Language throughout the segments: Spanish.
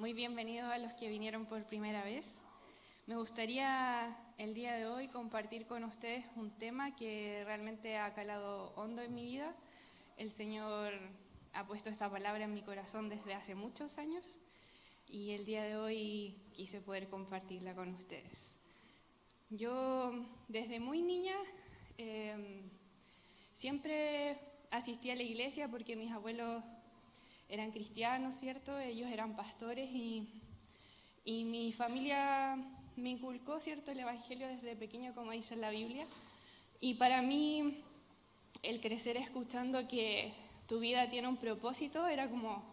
Muy bienvenidos a los que vinieron por primera vez. Me gustaría el día de hoy compartir con ustedes un tema que realmente ha calado hondo en mi vida. El Señor ha puesto esta palabra en mi corazón desde hace muchos años y el día de hoy quise poder compartirla con ustedes. Yo desde muy niña siempre asistí a la iglesia porque mis abuelos eran cristianos, ¿cierto? Ellos eran pastores y mi familia me inculcó, ¿cierto?, el evangelio desde pequeño, como dice en la Biblia. Y para mí, el crecer escuchando que tu vida tiene un propósito era como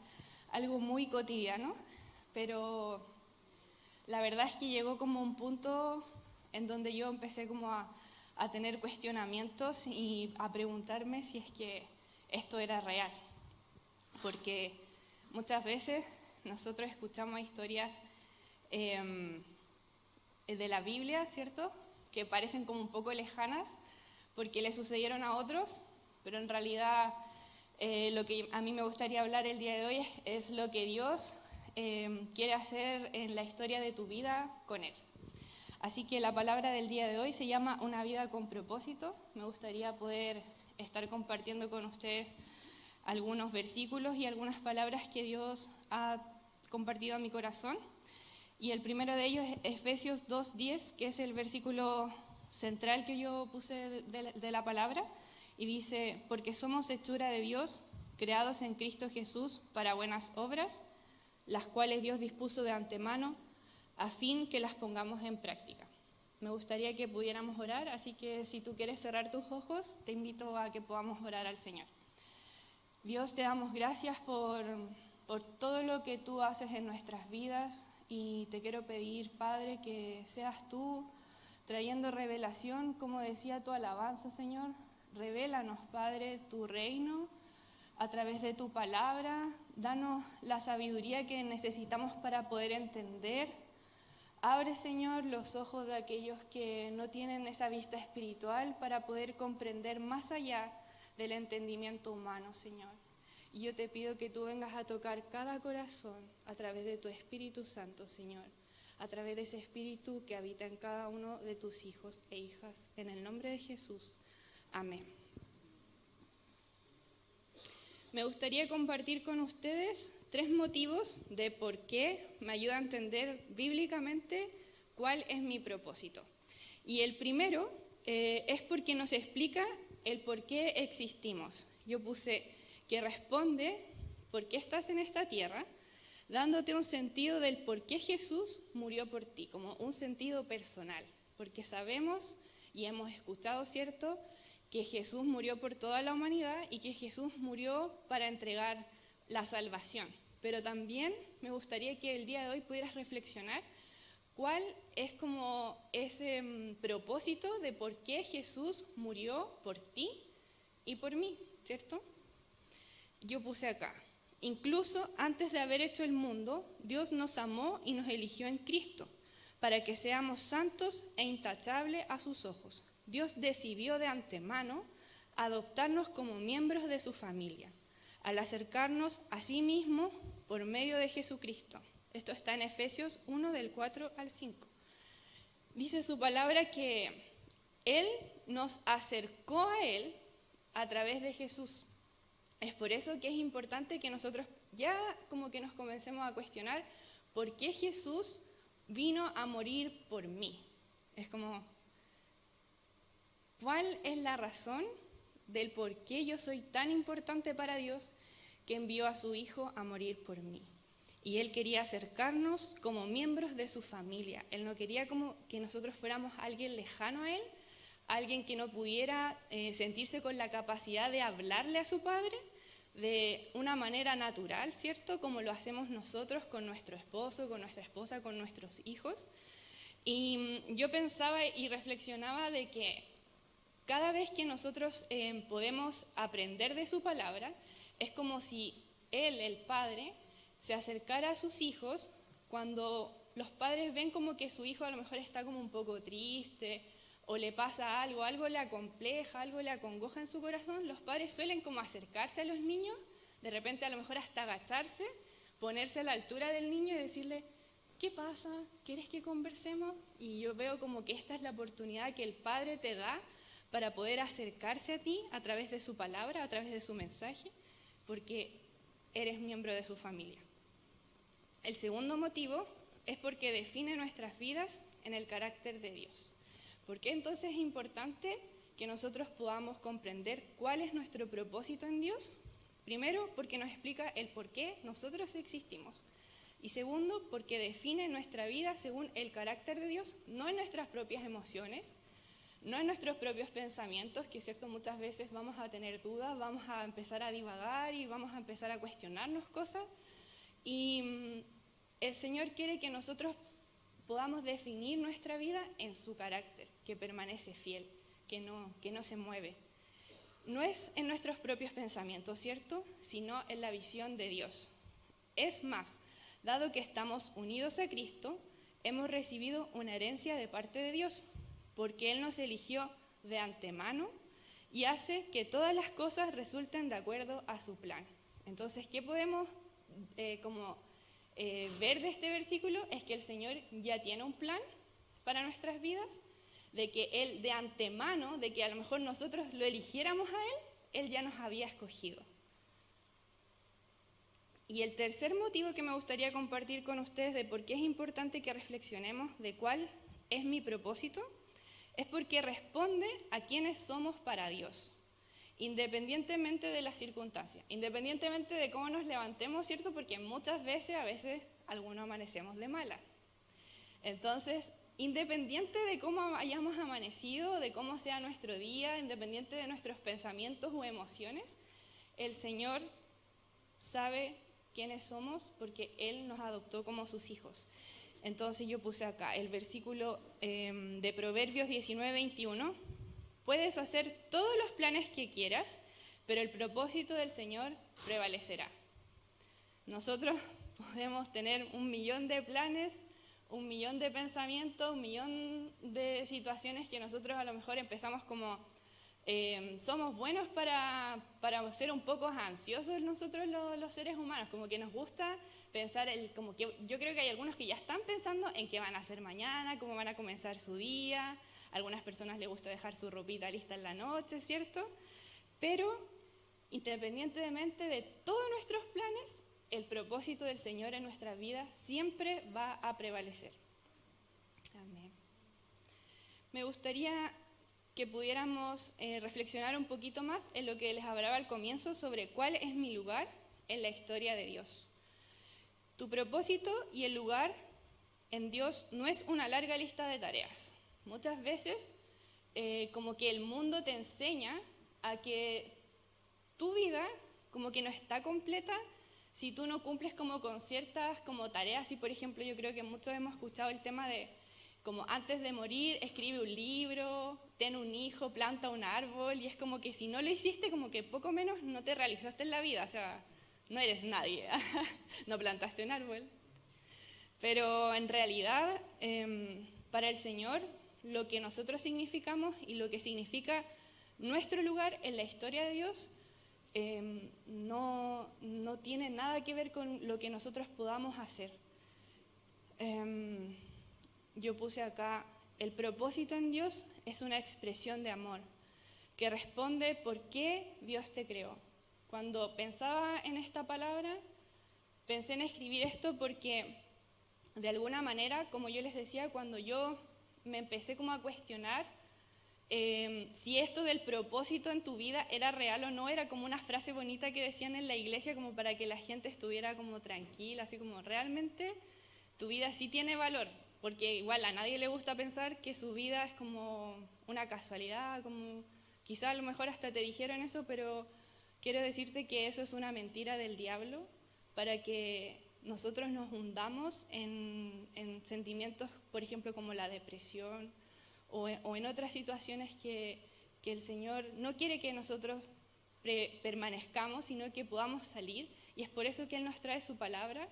algo muy cotidiano, pero la verdad es que llegó como un punto en donde yo empecé como a tener cuestionamientos y a preguntarme si es que esto era real. Porque muchas veces nosotros escuchamos historias de la Biblia, ¿cierto?, que parecen como un poco lejanas porque le sucedieron a otros, pero en realidad lo que a mí me gustaría hablar el día de hoy es lo que Dios quiere hacer en la historia de tu vida con Él. Así que la palabra del día de hoy se llama Una vida con propósito. Me gustaría poder estar compartiendo con ustedes algunos versículos y algunas palabras que Dios ha compartido a mi corazón. Y el primero de ellos es Efesios 2:10, que es el versículo central que yo puse de la palabra, y dice: porque somos hechura de Dios, creados en Cristo Jesús para buenas obras, las cuales Dios dispuso de antemano, a fin que las pongamos en práctica. Me gustaría que pudiéramos orar, así que si tú quieres cerrar tus ojos, te invito a que podamos orar al Señor. Dios, te damos gracias por todo lo que tú haces en nuestras vidas y te quiero pedir, Padre, que seas tú trayendo revelación, como decía tu alabanza, Señor. Revélanos, Padre, tu reino a través de tu palabra. Danos la sabiduría que necesitamos para poder entender. Abre, Señor, los ojos de aquellos que no tienen esa vista espiritual para poder comprender más allá del entendimiento humano, Señor. Y yo te pido que tú vengas a tocar cada corazón a través de tu Espíritu Santo, Señor, a través de ese Espíritu que habita en cada uno de tus hijos e hijas. En el nombre de Jesús. Amén. Me gustaría compartir con ustedes 3 motivos de por qué me ayuda a entender bíblicamente cuál es mi propósito. Y el primero es porque nos explica el por qué existimos. Yo puse que responde por qué estás en esta tierra, dándote un sentido del por qué Jesús murió por ti, como un sentido personal, porque sabemos y hemos escuchado, ¿cierto?, que Jesús murió por toda la humanidad y que Jesús murió para entregar la salvación. Pero también me gustaría que el día de hoy pudieras reflexionar cuál es como ese propósito de por qué Jesús murió por ti y por mí, ¿cierto? Yo puse acá: incluso antes de haber hecho el mundo, Dios nos amó y nos eligió en Cristo, para que seamos santos e intachables a sus ojos. Dios decidió de antemano adoptarnos como miembros de su familia, al acercarnos a sí mismo por medio de Jesucristo. Esto está en Efesios 1, del 4 al 5. Dice su palabra que Él nos acercó a Él a través de Jesús. Es por eso que es importante que nosotros ya como que nos comencemos a cuestionar por qué Jesús vino a morir por mí. Es como, ¿cuál es la razón del por qué yo soy tan importante para Dios que envió a su Hijo a morir por mí? Y Él quería acercarnos como miembros de su familia. Él no quería como que nosotros fuéramos alguien lejano a Él, alguien que no pudiera sentirse con la capacidad de hablarle a su Padre de una manera natural, ¿cierto?, como lo hacemos nosotros con nuestro esposo, con nuestra esposa, con nuestros hijos. Y yo pensaba y reflexionaba de que cada vez que nosotros podemos aprender de su palabra, es como si Él, el Padre, se acercara a sus hijos cuando los padres ven como que su hijo a lo mejor está como un poco triste o le pasa algo, algo le acompleja, algo le acongoja en su corazón. Los padres suelen como acercarse a los niños, de repente a lo mejor hasta agacharse ponerse a la altura del niño y decirle, ¿qué pasa? ¿Quieres que conversemos? Y yo veo como que esta es la oportunidad que el Padre te da para poder acercarse a ti a través de su palabra, a través de su mensaje, porque eres miembro de su familia. El segundo motivo es porque define nuestras vidas en el carácter de Dios. ¿Por qué entonces es importante que nosotros podamos comprender cuál es nuestro propósito en Dios? Primero, porque nos explica el por qué nosotros existimos. Y segundo, porque define nuestra vida según el carácter de Dios, no en nuestras propias emociones, no en nuestros propios pensamientos, que cierto, muchas veces vamos a tener dudas, vamos a empezar a divagar y vamos a empezar a cuestionarnos cosas. Y el Señor quiere que nosotros podamos definir nuestra vida en su carácter, que permanece fiel, que no se mueve. No es en nuestros propios pensamientos, ¿cierto?, sino en la visión de Dios. Es más, dado que estamos unidos a Cristo, hemos recibido una herencia de parte de Dios, porque Él nos eligió de antemano y hace que todas las cosas resulten de acuerdo a su plan. Entonces, ¿qué podemos ver de este versículo? Es que el Señor ya tiene un plan para nuestras vidas, de que Él de antemano, de que a lo mejor nosotros lo eligiéramos a Él ya nos había escogido. Y el tercer motivo que me gustaría compartir con ustedes de por qué es importante que reflexionemos de cuál es mi propósito, es porque responde a quiénes somos para Dios, independientemente de las circunstancias, independientemente de cómo nos levantemos, ¿cierto? Porque muchas veces, algunos amanecemos de mala. Entonces, independiente de cómo hayamos amanecido, de cómo sea nuestro día, independiente de nuestros pensamientos o emociones, el Señor sabe quiénes somos porque Él nos adoptó como sus hijos. Entonces yo puse acá el versículo de Proverbios 19:21. Puedes hacer todos los planes que quieras, pero el propósito del Señor prevalecerá. Nosotros podemos tener 1.000.000 de planes, 1.000.000 de pensamientos, 1.000.000 de situaciones que nosotros a lo mejor empezamos como, somos buenos para ser un poco ansiosos nosotros los seres humanos, como que nos gusta pensar, como que yo creo que hay algunos que ya están pensando en qué van a hacer mañana, cómo van a comenzar su día. A algunas personas les gusta dejar su ropita lista en la noche, ¿cierto? Pero independientemente de todos nuestros planes, el propósito del Señor en nuestra vida siempre va a prevalecer. Amén. Me gustaría que pudiéramos reflexionar un poquito más en lo que les hablaba al comienzo sobre cuál es mi lugar en la historia de Dios. Tu propósito y el lugar en Dios no es una larga lista de tareas. Muchas veces como que el mundo te enseña a que tu vida como que no está completa si tú no cumples como con ciertas como tareas. Y por ejemplo, yo creo que muchos hemos escuchado el tema de como antes de morir escribe un libro, ten un hijo, planta un árbol, y es como que si no lo hiciste, como que poco menos no te realizaste en la vida, o sea, no eres nadie, no plantaste un árbol. Pero en realidad, para el Señor, lo que nosotros significamos y lo que significa nuestro lugar en la historia de Dios no tiene nada que ver con lo que nosotros podamos hacer. Yo puse acá, el propósito en Dios es una expresión de amor que responde por qué Dios te creó. Cuando pensaba en esta palabra, pensé en escribir esto porque de alguna manera, como yo les decía, cuando yo me empecé como a cuestionar si esto del propósito en tu vida era real o no, era como una frase bonita que decían en la iglesia como para que la gente estuviera como tranquila, así como realmente tu vida sí tiene valor, porque igual a nadie le gusta pensar que su vida es como una casualidad, como quizá a lo mejor hasta te dijeron eso, pero quiero decirte que eso es una mentira del diablo para que nosotros nos hundamos en sentimientos, por ejemplo, como la depresión o en otras situaciones que el Señor no quiere que nosotros permanezcamos, sino que podamos salir. Y es por eso que Él nos trae su palabra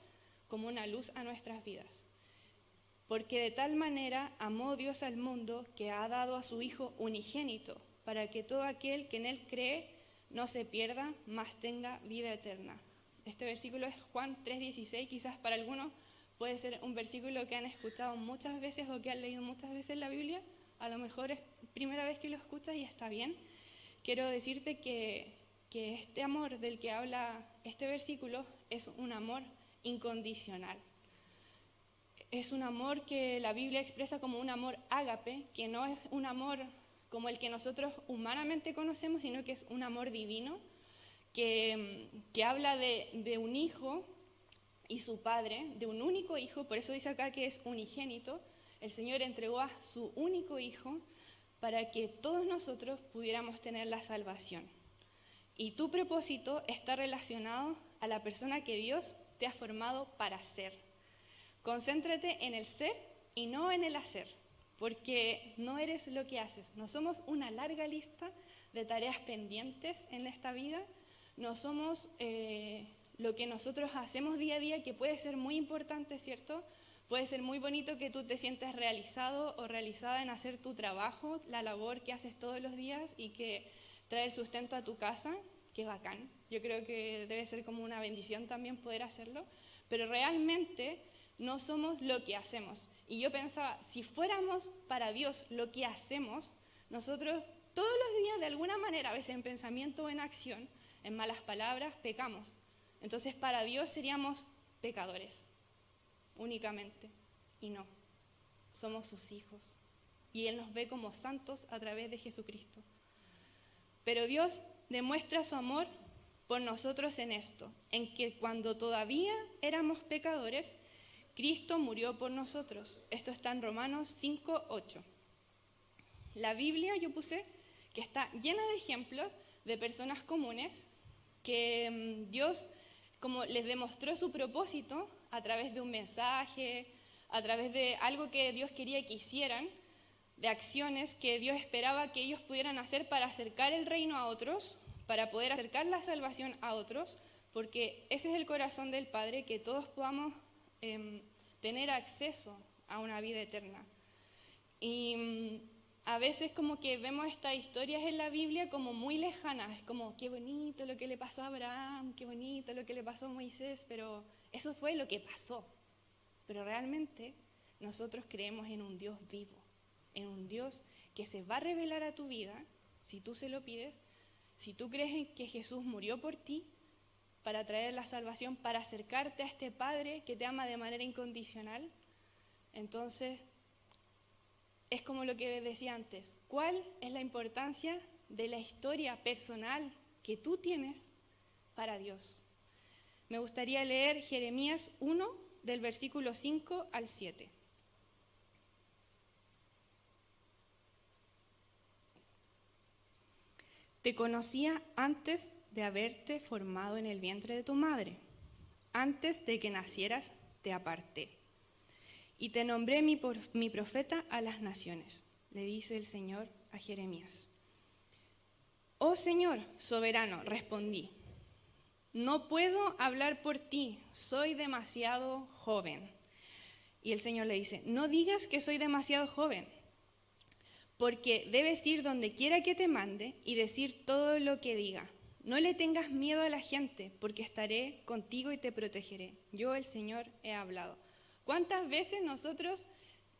como una luz a nuestras vidas. Porque de tal manera amó Dios al mundo que ha dado a su Hijo unigénito, para que todo aquel que en Él cree no se pierda, mas tenga vida eterna. Este versículo es Juan 3:16, quizás para algunos puede ser un versículo que han escuchado muchas veces o que han leído muchas veces en la Biblia. A lo mejor es primera vez que lo escuchas y está bien. Quiero decirte que este amor del que habla este versículo es un amor incondicional. Es un amor que la Biblia expresa como un amor ágape, que no es un amor como el que nosotros humanamente conocemos, sino que es un amor divino, que habla de un hijo y su padre, de un único hijo. Por eso dice acá que es unigénito. El Señor entregó a su único hijo para que todos nosotros pudiéramos tener la salvación. Y tu propósito está relacionado a la persona que Dios te ha formado para ser. Concéntrate en el ser y no en el hacer, porque no eres lo que haces. No somos una larga lista de tareas pendientes en esta vida, no somos lo que nosotros hacemos día a día, que puede ser muy importante, ¿cierto? Puede ser muy bonito que tú te sientas realizado o realizada en hacer tu trabajo, la labor que haces todos los días y que trae el sustento a tu casa. Qué bacán. Yo creo que debe ser como una bendición también poder hacerlo, pero realmente no somos lo que hacemos. Y yo pensaba, si fuéramos para Dios lo que hacemos, nosotros todos los días de alguna manera, a veces en pensamiento o en acción, en malas palabras, pecamos. Entonces para Dios seríamos pecadores, únicamente. Y no, somos sus hijos. Y Él nos ve como santos a través de Jesucristo. Pero Dios demuestra su amor por nosotros en esto, en que cuando todavía éramos pecadores, Cristo murió por nosotros. Esto está en Romanos 5:8. La Biblia yo puse que está llena de ejemplos de personas comunes que Dios como les demostró su propósito a través de un mensaje, a través de algo que Dios quería que hicieran, de acciones que Dios esperaba que ellos pudieran hacer para acercar el reino a otros, para poder acercar la salvación a otros, porque ese es el corazón del Padre, que todos podamos tener acceso a una vida eterna. Y a veces como que vemos estas historias en la Biblia como muy lejanas, es como qué bonito lo que le pasó a Abraham, qué bonito lo que le pasó a Moisés, pero eso fue lo que pasó. Pero realmente nosotros creemos en un Dios vivo, en un Dios que se va a revelar a tu vida si tú se lo pides, si tú crees en que Jesús murió por ti para traer la salvación, para acercarte a este Padre que te ama de manera incondicional. Entonces, es como lo que decía antes, ¿cuál es la importancia de la historia personal que tú tienes para Dios? Me gustaría leer Jeremías 1, del versículo 5 al 7. Te conocía antes de haberte formado en el vientre de tu madre. Antes de que nacieras, te aparté. Y te nombré mi profeta a las naciones, le dice el Señor a Jeremías. Oh Señor, soberano, respondí. No puedo hablar por ti, soy demasiado joven. Y el Señor le dice, no digas que soy demasiado joven, porque debes ir donde quiera que te mande y decir todo lo que diga. No le tengas miedo a la gente, porque estaré contigo y te protegeré. Yo, el Señor, he hablado. ¿Cuántas veces nosotros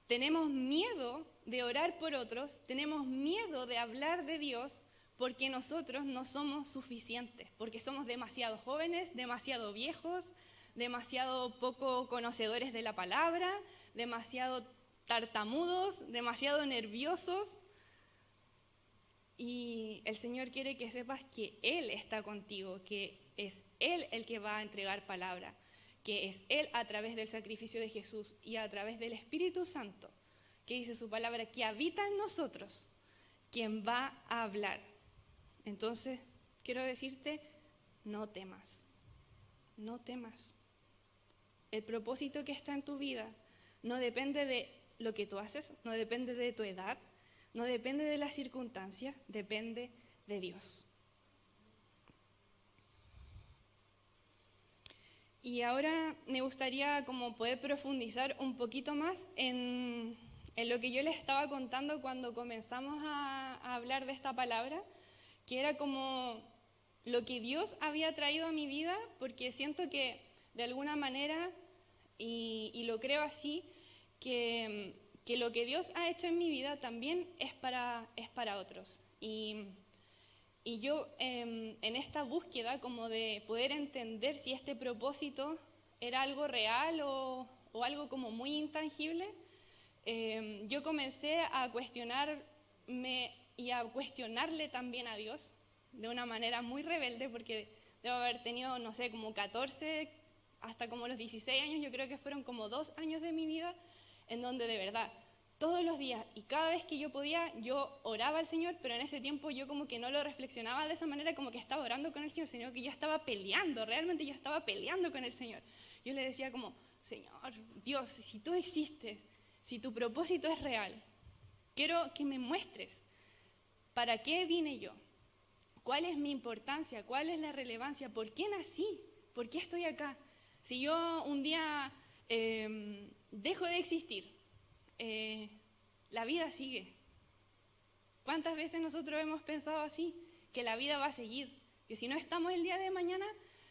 tenemos miedo de orar por otros, tenemos miedo de hablar de Dios, porque nosotros no somos suficientes, porque somos demasiado jóvenes, demasiado viejos, demasiado poco conocedores de la palabra, demasiado tartamudos, demasiado nerviosos? Y el Señor quiere que sepas que Él está contigo, que es Él el que va a entregar palabra, que es Él a través del sacrificio de Jesús y a través del Espíritu Santo, que dice su palabra, que habita en nosotros, quien va a hablar. Entonces, quiero decirte, no temas, no temas. El propósito que está en tu vida no depende de lo que tú haces, no depende de tu edad, no depende de las circunstancias, depende de Dios. Y ahora me gustaría como poder profundizar un poquito más en lo que yo les estaba contando cuando comenzamos a hablar de esta palabra, que era como lo que Dios había traído a mi vida, porque siento que de alguna manera, y lo creo así, que lo que Dios ha hecho en mi vida también es para otros. Y yo en esta búsqueda como de poder entender si este propósito era algo real o algo como muy intangible, yo comencé a cuestionarme y a cuestionarle también a Dios de una manera muy rebelde, porque debo haber tenido, no sé, como 14 hasta como los 16 años, yo creo que fueron como 2 años de mi vida en donde de verdad todos los días y cada vez que yo podía, yo oraba al Señor, pero en ese tiempo yo como que no lo reflexionaba de esa manera como que estaba orando con el Señor, sino que yo estaba peleando, realmente yo estaba peleando con el Señor. Yo le decía como, Señor, Dios, si tú existes, si tu propósito es real, quiero que me muestres para qué vine yo, cuál es mi importancia, cuál es la relevancia, por qué nací, por qué estoy acá. Si yo un día dejo de existir, la vida sigue. ¿Cuántas veces nosotros hemos pensado así? Que la vida va a seguir, que si no estamos el día de mañana,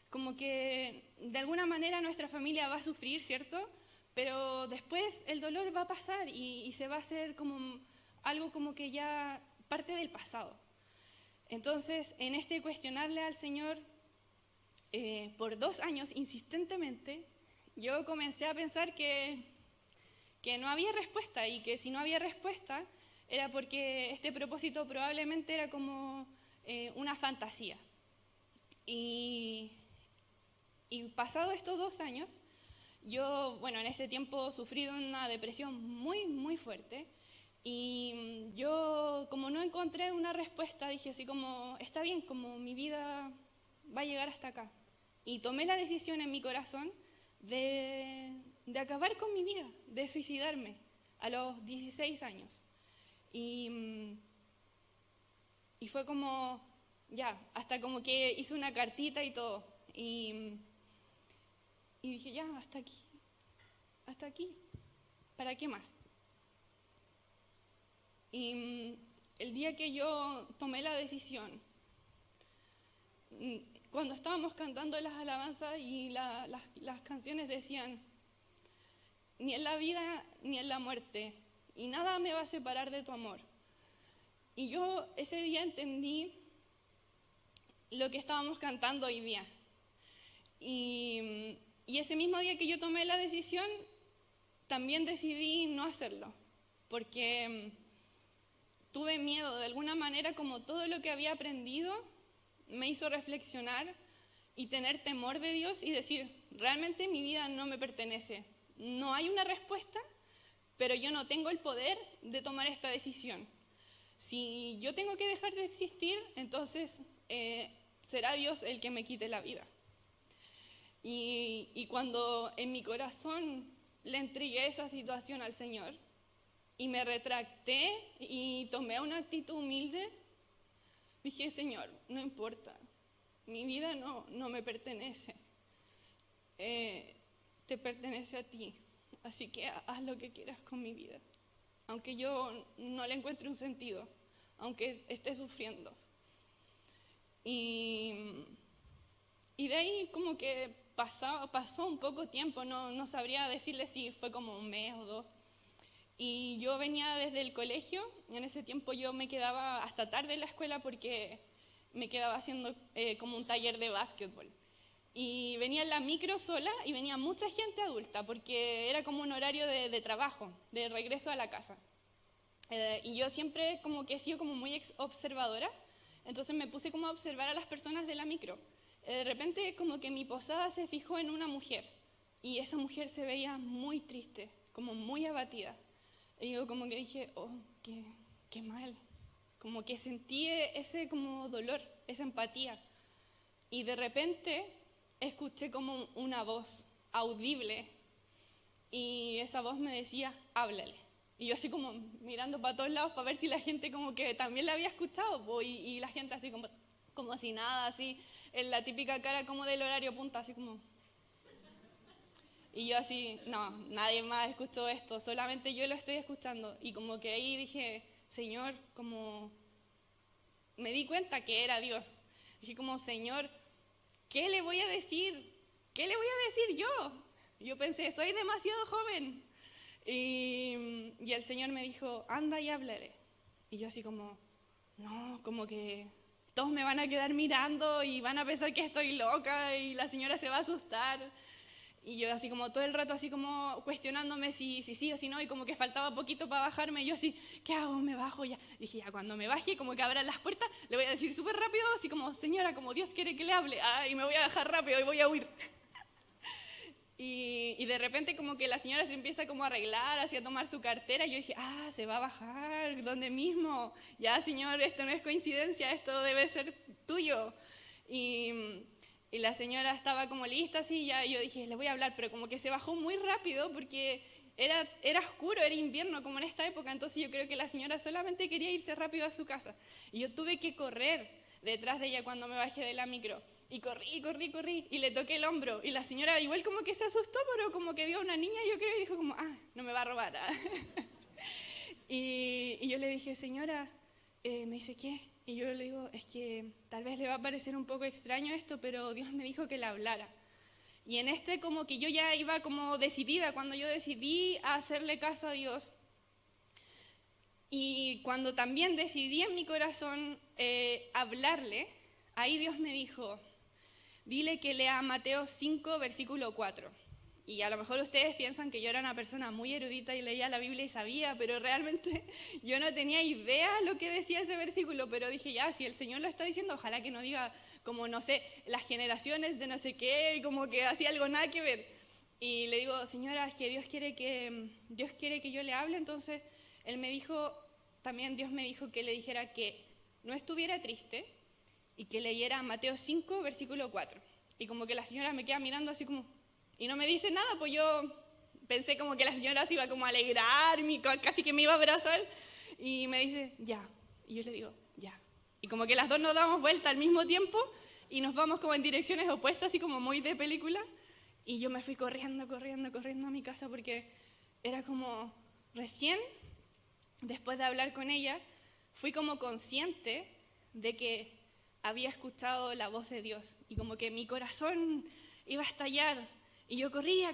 como que de alguna manera nuestra familia va a sufrir, ¿cierto? Pero después el dolor va a pasar y se va a hacer como algo como que ya parte del pasado. Entonces, en este cuestionarle al Señor por 2 años insistentemente, yo comencé a pensar que no había respuesta y que si no había respuesta era porque este propósito probablemente era como una fantasía. Y pasado estos 2 años, yo, bueno, en ese tiempo sufrí de una depresión muy, muy fuerte y yo como no encontré una respuesta, dije así como, está bien, como mi vida va a llegar hasta acá. Y tomé la decisión en mi corazón de acabar con mi vida, de suicidarme a los 16 años. Y fue como, ya, hasta como que hice una cartita y todo. Y dije, ya, hasta aquí, ¿para qué más? Y el día que yo tomé la decisión, cuando estábamos cantando las alabanzas y las canciones decían, ni en la vida ni en la muerte, y nada me va a separar de tu amor. Y yo ese día entendí lo que estábamos cantando hoy día. Y ese mismo día que yo tomé la decisión, también decidí no hacerlo, porque tuve miedo, de alguna manera, como todo lo que había aprendido me hizo reflexionar y tener temor de Dios y decir, realmente mi vida no me pertenece. No hay una respuesta, pero yo no tengo el poder de tomar esta decisión. Si yo tengo que dejar de existir, entonces será Dios el que me quite la vida. Y cuando en mi corazón le entregué esa situación al Señor y me retracté y tomé una actitud humilde, dije, Señor, no importa, mi vida no me pertenece, te pertenece a ti, así que haz lo que quieras con mi vida, aunque yo no le encuentre un sentido, aunque esté sufriendo. Y de ahí como que pasó un poco tiempo, no sabría decirle si fue como 1 mes o 2. Y yo venía desde el colegio, en ese tiempo yo me quedaba hasta tarde en la escuela porque me quedaba haciendo como un taller de básquetbol. Y venía en la micro sola y venía mucha gente adulta porque era como un horario de trabajo, de regreso a la casa. Y yo siempre como que he sido como muy observadora, entonces me puse como a observar a las personas de la micro. De repente como que mi posada se fijó en una mujer y esa mujer se veía muy triste, como muy abatida. Y yo como que dije, oh, qué mal. Como que sentí ese como dolor, esa empatía. Y de repente escuché como una voz audible y esa voz me decía, háblale. Y yo así como mirando para todos lados para ver si la gente como que también la había escuchado. Y la gente así como si nada, así, en la típica cara como del horario punta, así como... Y yo así, no, nadie más escuchó esto, solamente yo lo estoy escuchando. Y como que ahí dije, Señor, como me di cuenta que era Dios. Dije como, Señor, ¿qué le voy a decir? ¿Qué le voy a decir yo? Yo pensé, soy demasiado joven. Y el Señor me dijo, anda y háblale. Y yo así como, no, como que todos me van a quedar mirando y van a pensar que estoy loca y la señora se va a asustar. Y yo así como todo el rato así como cuestionándome si sí o si no, y como que faltaba poquito para bajarme, y yo así, ¿qué hago? Me bajo ya. Dije, ya cuando me baje, como que abran las puertas, le voy a decir súper rápido, así como, señora, como Dios quiere que le hable, y me voy a bajar rápido y voy a huir. Y de repente como que la señora se empieza como a arreglar, así a tomar su cartera, y yo dije, se va a bajar, ¿dónde mismo? Ya, señor, esto no es coincidencia, esto debe ser tuyo. Y la señora estaba como lista, así, ya yo dije, le voy a hablar, pero como que se bajó muy rápido porque era oscuro, era invierno como en esta época, entonces yo creo que la señora solamente quería irse rápido a su casa. Y yo tuve que correr detrás de ella cuando me bajé de la micro. Y corrí, y le toqué el hombro. Y la señora igual como que se asustó, pero como que vio a una niña, yo creo, y dijo como, no me va a robar. Y yo le dije, señora, me dice, ¿qué? Y yo le digo, es que tal vez le va a parecer un poco extraño esto, pero Dios me dijo que le hablara. Y en como que yo ya iba como decidida, cuando yo decidí hacerle caso a Dios. Y cuando también decidí en mi corazón hablarle, ahí Dios me dijo, dile que lea Mateo 5, versículo 4. Y a lo mejor ustedes piensan que yo era una persona muy erudita y leía la Biblia y sabía, pero realmente yo no tenía idea lo que decía ese versículo, pero dije, ya, si el Señor lo está diciendo, ojalá que no diga como, no sé, las generaciones de no sé qué, como que hacía algo nada que ver. Y le digo, señora, es que Dios quiere que yo le hable, entonces Él me dijo, también Dios me dijo que le dijera que no estuviera triste y que leyera Mateo 5, versículo 4. Y como que la señora me queda mirando así como, y no me dice nada, pues yo pensé como que la señora se iba como a alegrar, casi que me iba a abrazar, y me dice, ya. Y yo le digo, ya. Y como que las dos nos damos vuelta al mismo tiempo y nos vamos como en direcciones opuestas, así como muy de película. Y yo me fui corriendo a mi casa porque era como recién, después de hablar con ella, fui como consciente de que había escuchado la voz de Dios y como que mi corazón iba a estallar. Y yo corría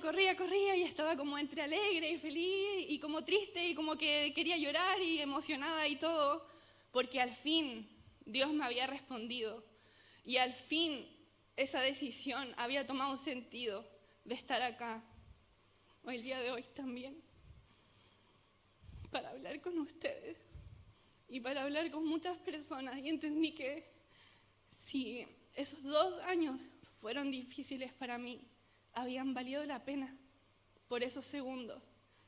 y estaba como entre alegre y feliz y como triste y como que quería llorar y emocionada y todo, porque al fin Dios me había respondido y al fin esa decisión había tomado un sentido de estar acá, o el día de hoy también, para hablar con ustedes y para hablar con muchas personas. Y entendí que si esos 2 años fueron difíciles para mí, habían valido la pena por esos segundos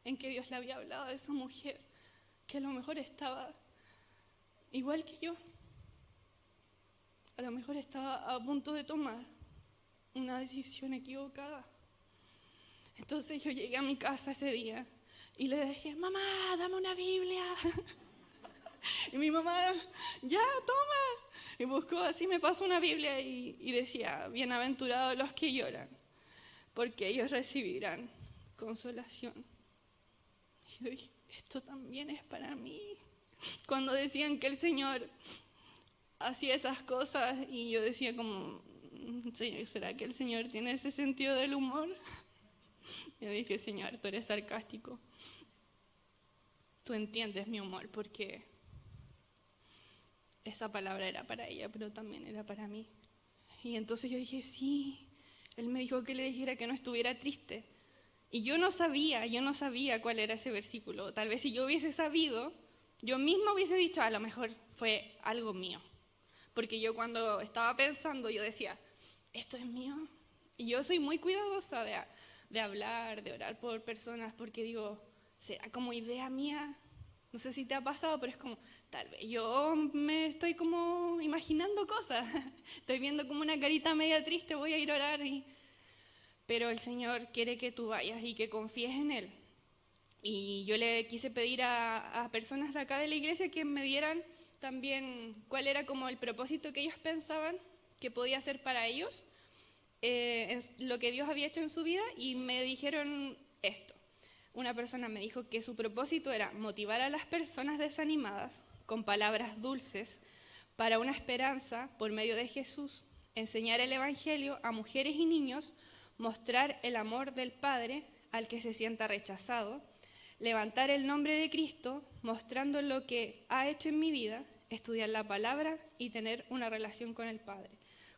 en que Dios le había hablado a esa mujer que a lo mejor estaba igual que yo. A lo mejor estaba a punto de tomar una decisión equivocada. Entonces yo llegué a mi casa ese día y le dije, mamá, dame una Biblia. Y mi mamá, ya, toma. Y buscó así, me pasó una Biblia y decía, bienaventurados los que lloran, porque ellos recibirán consolación. Y yo dije, esto también es para mí. Cuando decían que el Señor hacía esas cosas y yo decía como, ¿será que el Señor tiene ese sentido del humor? Yo dije, Señor, tú eres sarcástico. Tú entiendes mi humor porque esa palabra era para ella, pero también era para mí. Y entonces yo dije, sí. Él me dijo que le dijera que no estuviera triste. Y yo no sabía cuál era ese versículo. Tal vez si yo hubiese sabido, yo misma hubiese dicho, a lo mejor fue algo mío. Porque yo cuando estaba pensando, yo decía, esto es mío. Y yo soy muy cuidadosa de hablar, de orar por personas, porque digo, ¿será como idea mía? No sé si te ha pasado, pero es como, tal vez yo me estoy como imaginando cosas. Estoy viendo como una carita media triste, voy a ir a orar. Pero el Señor quiere que tú vayas y que confíes en Él. Y yo le quise pedir a personas de acá de la iglesia que me dieran también cuál era como el propósito que ellos pensaban que podía ser para ellos, en lo que Dios había hecho en su vida, y me dijeron esto. Una persona me dijo que su propósito era motivar a las personas desanimadas con palabras dulces para una esperanza por medio de Jesús, enseñar el Evangelio a mujeres y niños, mostrar el amor del Padre al que se sienta rechazado, levantar el nombre de Cristo, mostrando lo que ha hecho en mi vida, estudiar la palabra y tener una relación con el Padre,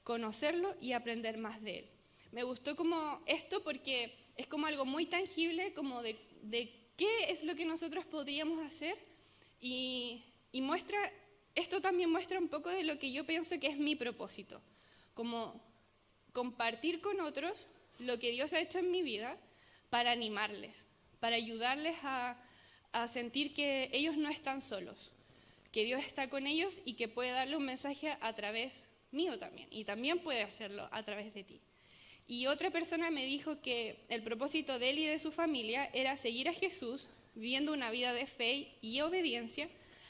conocerlo y aprender más de Él. Me gustó como esto porque es como algo muy tangible, como de qué es lo que nosotros podríamos hacer y esto también muestra un poco de lo que yo pienso que es mi propósito, como compartir con otros lo que Dios ha hecho en mi vida para animarles, para ayudarles a sentir que ellos no están solos, que Dios está con ellos y que puede darle un mensaje a través mío también, y también puede hacerlo a través de ti. Y otra persona me dijo que el propósito de él y de su familia era seguir a Jesús, viviendo una vida de fe y obediencia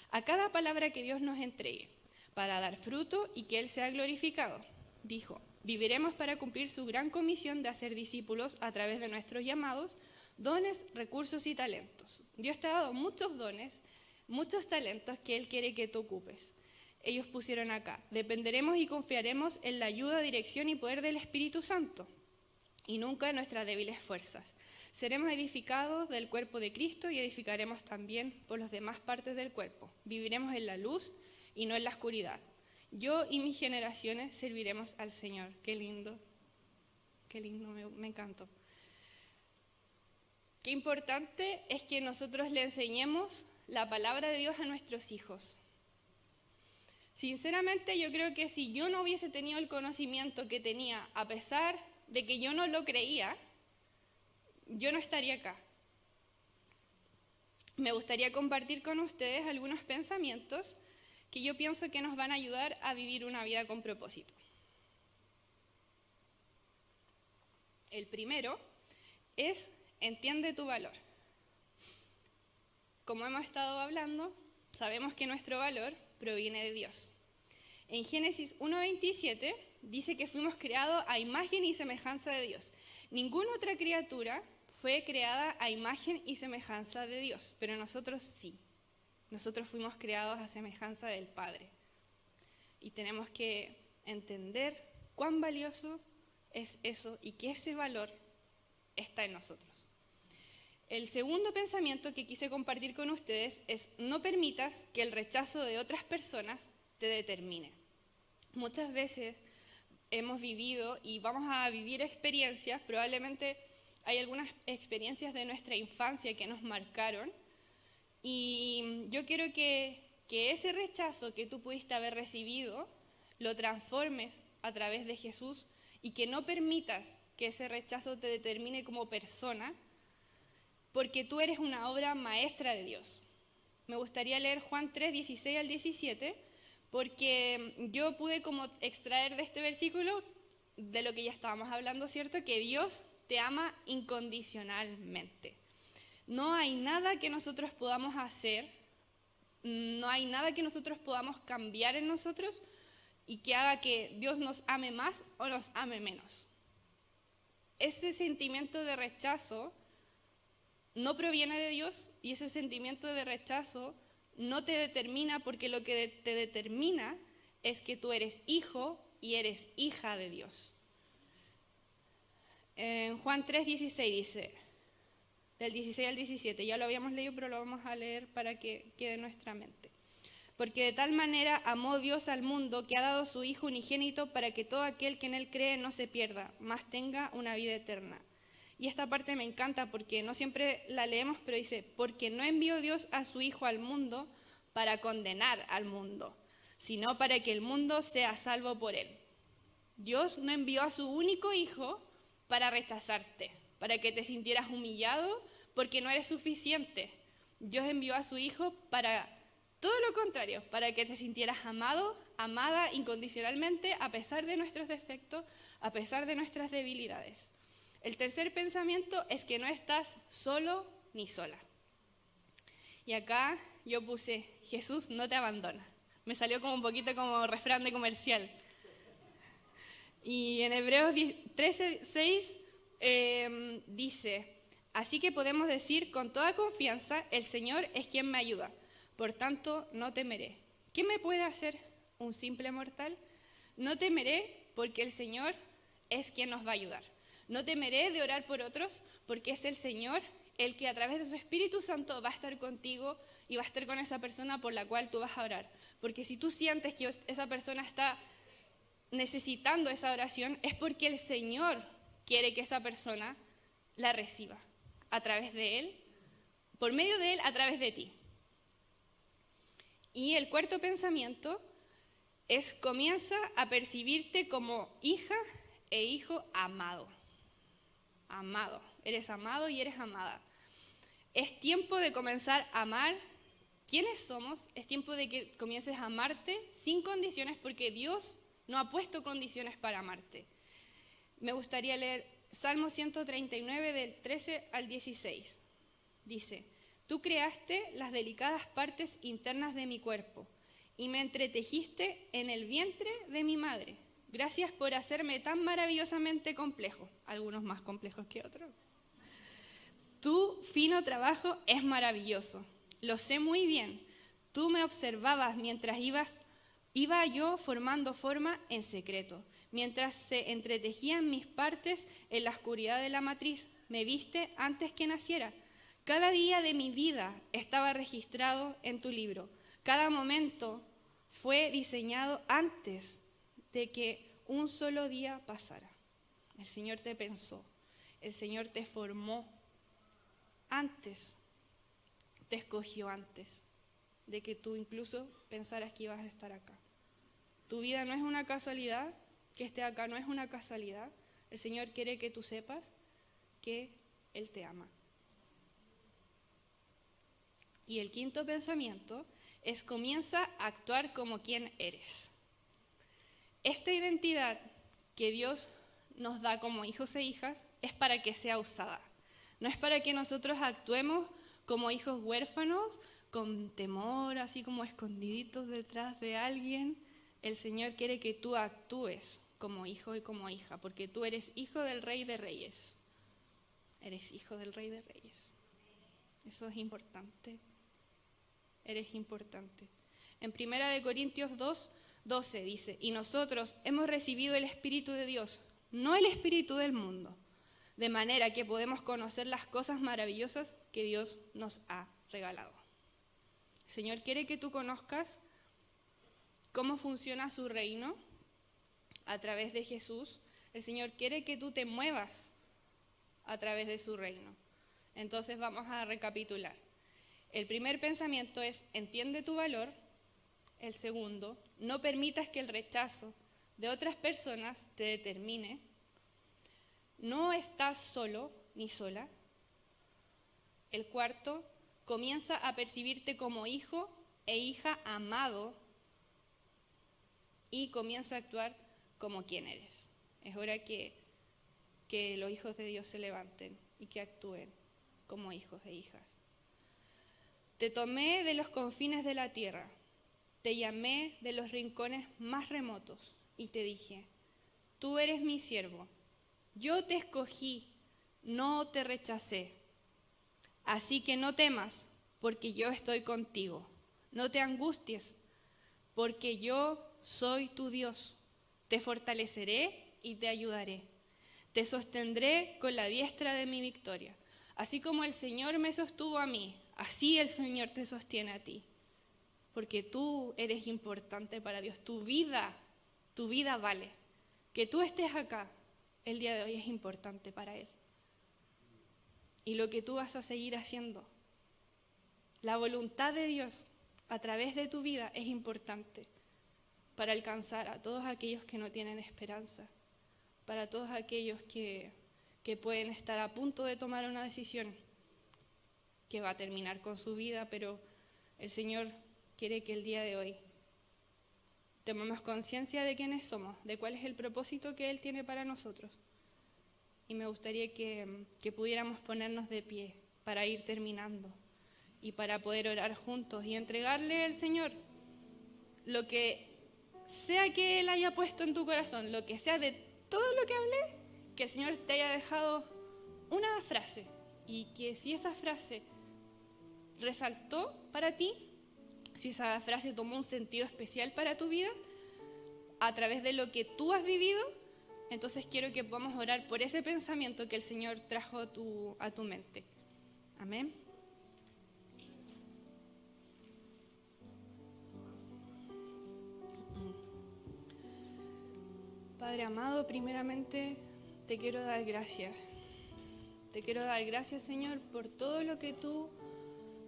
a cada palabra que Dios nos entregue, para dar fruto y que Él sea glorificado. Dijo, viviremos para cumplir su gran comisión de hacer discípulos a través de nuestros llamados, dones, recursos y talentos. Dios te ha dado muchos dones, muchos talentos que Él quiere que tú ocupes. Ellos pusieron acá, dependeremos y confiaremos en la ayuda, dirección y poder del Espíritu Santo, y nunca en nuestras débiles fuerzas. Seremos edificados del cuerpo de Cristo y edificaremos también por las demás partes del cuerpo. Viviremos en la luz y no en la oscuridad. Yo y mis generaciones serviremos al Señor. Qué lindo, me encantó. Qué importante es que nosotros le enseñemos la palabra de Dios a nuestros hijos. Sinceramente, yo creo que si yo no hubiese tenido el conocimiento que tenía, a pesar de que yo no lo creía, yo no estaría acá. Me gustaría compartir con ustedes algunos pensamientos que yo pienso que nos van a ayudar a vivir una vida con propósito. El primero es, entiende tu valor. Como hemos estado hablando, sabemos que nuestro valor proviene de Dios. En Génesis 1:27 dice que fuimos creados a imagen y semejanza de Dios. Ninguna otra criatura fue creada a imagen y semejanza de Dios, pero nosotros sí. Nosotros fuimos creados a semejanza del Padre. Y tenemos que entender cuán valioso es eso y que ese valor está en nosotros. El segundo pensamiento que quise compartir con ustedes es: no permitas que el rechazo de otras personas te determine. Muchas veces hemos vivido y vamos a vivir experiencias, probablemente hay algunas experiencias de nuestra infancia que nos marcaron, y yo quiero que ese rechazo que tú pudiste haber recibido lo transformes a través de Jesús y que no permitas que ese rechazo te determine como persona, porque tú eres una obra maestra de Dios. Me gustaría leer Juan 3:16 al 17, porque yo pude como extraer de este versículo, de lo que ya estábamos hablando, ¿cierto? Que Dios te ama incondicionalmente. No hay nada que nosotros podamos hacer, no hay nada que nosotros podamos cambiar en nosotros y que haga que Dios nos ame más o nos ame menos. Ese sentimiento de rechazo no proviene de Dios y ese sentimiento de rechazo no te determina, porque lo que te determina es que tú eres hijo y eres hija de Dios. En Juan 3:16 dice, del 16 al 17, ya lo habíamos leído, pero lo vamos a leer para que quede en nuestra mente. Porque de tal manera amó Dios al mundo que ha dado su Hijo unigénito para que todo aquel que en Él cree no se pierda, mas tenga una vida eterna. Y esta parte me encanta porque no siempre la leemos, pero dice, porque no envió Dios a su Hijo al mundo para condenar al mundo, sino para que el mundo sea salvo por Él. Dios no envió a su único Hijo para rechazarte, para que te sintieras humillado porque no eres suficiente. Dios envió a su Hijo para todo lo contrario, para que te sintieras amado, amada incondicionalmente, a pesar de nuestros defectos, a pesar de nuestras debilidades. El tercer pensamiento es que no estás solo ni sola. Y acá yo puse, Jesús no te abandona. Me salió como un poquito como refrán de comercial. Y en Hebreos 13:6 dice, así que podemos decir con toda confianza, el Señor es quien me ayuda, por tanto no temeré. ¿Qué me puede hacer un simple mortal, no temeré porque el Señor es quien nos va a ayudar. No temeré de orar por otros porque es el Señor el que a través de su Espíritu Santo va a estar contigo y va a estar con esa persona por la cual tú vas a orar. Porque si tú sientes que esa persona está necesitando esa oración, es porque el Señor quiere que esa persona la reciba a través de Él, por medio de Él, a través de ti. Y el cuarto pensamiento es: comienza a percibirte como hija e hijo amado. Amado, eres amado y eres amada. Es tiempo de comenzar a amar quiénes somos, es tiempo de que comiences a amarte sin condiciones, porque Dios no ha puesto condiciones para amarte. Me gustaría leer Salmo 139 del 13 al 16. Dice: tú creaste las delicadas partes internas de mi cuerpo y me entretejiste en el vientre de mi madre. Gracias por hacerme tan maravillosamente complejo, algunos más complejos que otros. Tu fino trabajo es maravilloso, lo sé muy bien. Tú me observabas mientras iba yo formando forma en secreto. Mientras se entretejían mis partes en la oscuridad de la matriz, me viste antes que naciera. Cada día de mi vida estaba registrado en tu libro. Cada momento fue diseñado antes de que un solo día pasara. El Señor te pensó, el Señor te formó antes, te escogió antes de que tú incluso pensaras que ibas a estar acá. Tu vida no es una casualidad, que esté acá no es una casualidad. El Señor quiere que tú sepas que Él te ama. Y el quinto pensamiento es: comienza a actuar como quien eres. Esta identidad que Dios nos da como hijos e hijas es para que sea usada. No es para que nosotros actuemos como hijos huérfanos, con temor, así como escondiditos detrás de alguien. El Señor quiere que tú actúes como hijo y como hija, porque tú eres hijo del Rey de Reyes. Eres hijo del Rey de Reyes. Eso es importante. Eres importante. En 1 Corintios 2:12 dice: y nosotros hemos recibido el Espíritu de Dios, no el espíritu del mundo, de manera que podemos conocer las cosas maravillosas que Dios nos ha regalado. El Señor quiere que tú conozcas cómo funciona su reino a través de Jesús. El Señor quiere que tú te muevas a través de su reino. Entonces vamos a recapitular. El primer pensamiento es: entiende tu valor. El segundo: no permitas que el rechazo de otras personas te determine. No estás solo ni sola. El cuarto: comienza a percibirte como hijo e hija amado y comienza a actuar como quien eres. Es hora que los hijos de Dios se levanten y que actúen como hijos e hijas. Te tomé de los confines de la tierra, te llamé de los rincones más remotos y te dije: tú eres mi siervo, yo te escogí, no te rechacé. Así que no temas, porque yo estoy contigo. No te angusties, porque yo soy tu Dios. Te fortaleceré y te ayudaré. Te sostendré con la diestra de mi victoria. Así como el Señor me sostuvo a mí, así el Señor te sostiene a ti. Porque tú eres importante para Dios. Tu vida vale. Que tú estés acá el día de hoy es importante para Él. Y lo que tú vas a seguir haciendo, la voluntad de Dios a través de tu vida es importante para alcanzar a todos aquellos que no tienen esperanza, para todos aquellos que pueden estar a punto de tomar una decisión que va a terminar con su vida, pero el Señor quiere que el día de hoy tomemos conciencia de quiénes somos, de cuál es el propósito que Él tiene para nosotros. Y me gustaría que pudiéramos ponernos de pie para ir terminando y para poder orar juntos y entregarle al Señor lo que sea que Él haya puesto en tu corazón, lo que sea de todo lo que hablé, que el Señor te haya dejado una frase y que si esa frase resaltó para ti, si esa frase tomó un sentido especial para tu vida, a través de lo que tú has vivido, entonces quiero que podamos orar por ese pensamiento que el Señor trajo a tu mente. Amén. Padre amado, primeramente te quiero dar gracias. Te quiero dar gracias, Señor, por todo lo que tú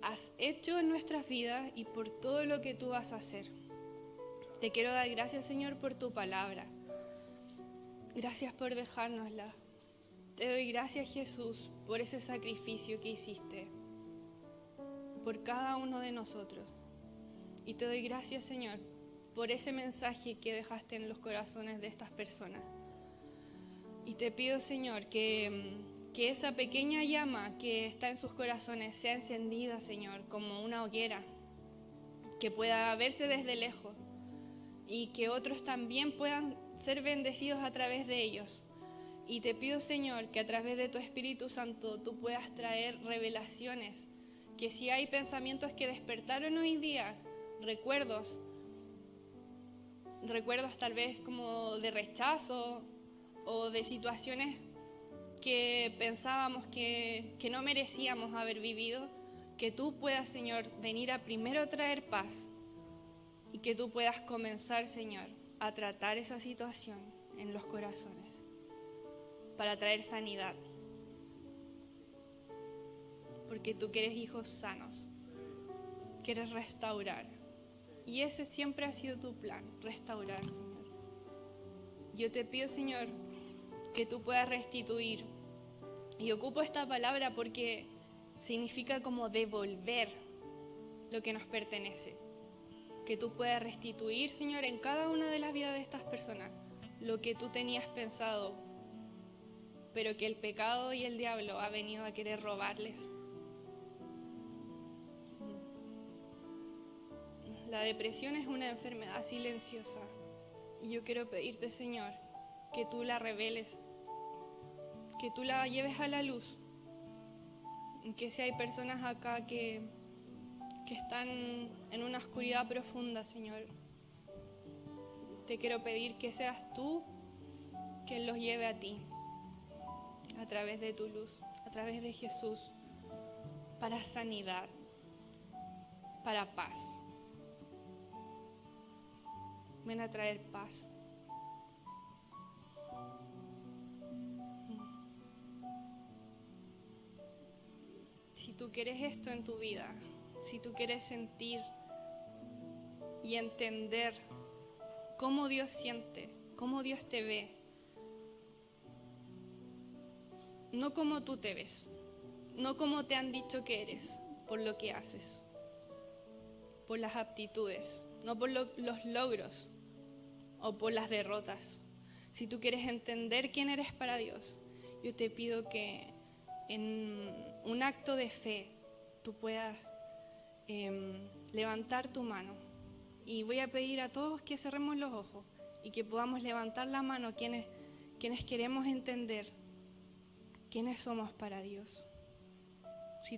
has hecho en nuestras vidas y por todo lo que tú vas a hacer. Te quiero dar gracias, Señor, por tu palabra. Gracias por dejárnosla. Te doy gracias, Jesús, por ese sacrificio que hiciste por cada uno de nosotros. Y te doy gracias, Señor, por ese mensaje que dejaste en los corazones de estas personas. Y te pido, Señor, que esa pequeña llama que está en sus corazones sea encendida, Señor, como una hoguera, que pueda verse desde lejos y que otros también puedan ser bendecidos a través de ellos. Y te pido, Señor, que a través de tu Espíritu Santo tú puedas traer revelaciones, que si hay pensamientos que despertaron hoy día, recuerdos tal vez como de rechazo o de situaciones que pensábamos que no merecíamos haber vivido, que tú puedas, Señor, venir a primero traer paz y que tú puedas comenzar, Señor, a tratar esa situación en los corazones para traer sanidad. Porque tú quieres hijos sanos, quieres restaurar. Y ese siempre ha sido tu plan, restaurar, Señor. Yo te pido, Señor, que tú puedas restituir. Y ocupo esta palabra porque significa como devolver lo que nos pertenece. Que tú puedas restituir, Señor, en cada una de las vidas de estas personas lo que tú tenías pensado, pero que el pecado y el diablo ha venido a querer robarles. La depresión es una enfermedad silenciosa y yo quiero pedirte, Señor, que tú la reveles, que tú la lleves a la luz, que si hay personas acá que están en una oscuridad profunda, Señor, te quiero pedir que seas tú quien los lleve a ti, a través de tu luz, a través de Jesús, para sanidad, para paz. Ven a traer paz. Si tú quieres esto en tu vida, si tú quieres sentir y entender cómo Dios siente, cómo Dios te ve, no como tú te ves, no como te han dicho que eres, por lo que haces, por las aptitudes, no por los logros o por las derrotas. Si tú quieres entender quién eres para Dios, yo te pido que en un acto de fe tú puedas levantar tu mano. Y voy a pedir a todos que cerremos los ojos y que podamos levantar la mano quienes queremos entender quiénes somos para Dios.